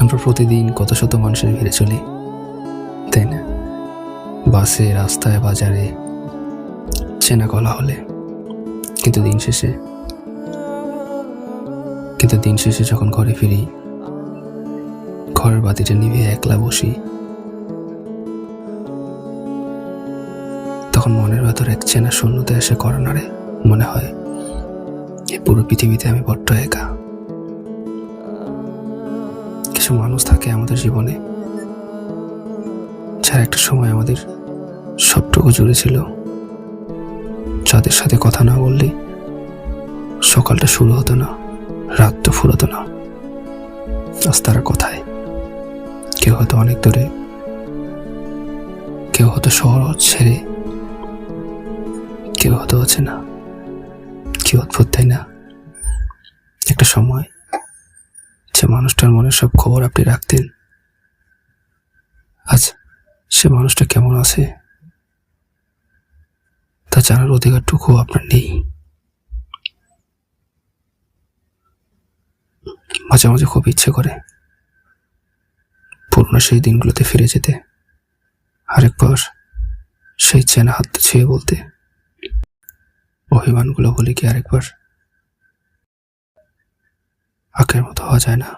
আমরা প্রতিদিন কত শত মানুষের ভিড়ে চলি, তাই না? বাসে, রাস্তায়, বাজারে, চেনা গলা হলে। কিন্তু দিন শেষে যখন ঘরে ফিরি, ঘরের বাতিটা নিভে একলা বসি, তখন মনের ভেতর এক চেনা শূন্যতা এসে করে নাড়ে। মনে হয় এই পুরো পৃথিবীতে আমি বড্ড একা। কিছু মানুষ থাকে আমাদের জীবনে, যারা একটা সময় আমাদের সবটুকু জুড়ে ছিল, যাদের সাথে কথা না বললে সকালটা শুরু হতো না, রাতটা ফুরোতো না। আজ তারা কোথায়? কেউ হয়তো অনেক দূরে, কেউ হয়তো শহর ছেড়ে, কেউ হয়তো আছে না। কি অদ্ভুত, তাই না? একটা সময় যে মানুষটার মনে সব খবর আপনি রাখতেন, আজ সে মানুষটা কেমন আছে তা জানার অধিকারটুকু আপনার নেই। মাঝে মাঝে খুব ইচ্ছে করে পুরনো সেই দিনগুলোতে ফিরে যেতে, আরেকবার সেই চেনা হাতটা ছুঁয়ে বলতে, অভিমানগুলো বলে কি আরেকবার আগের মতো হওয়া যায় না?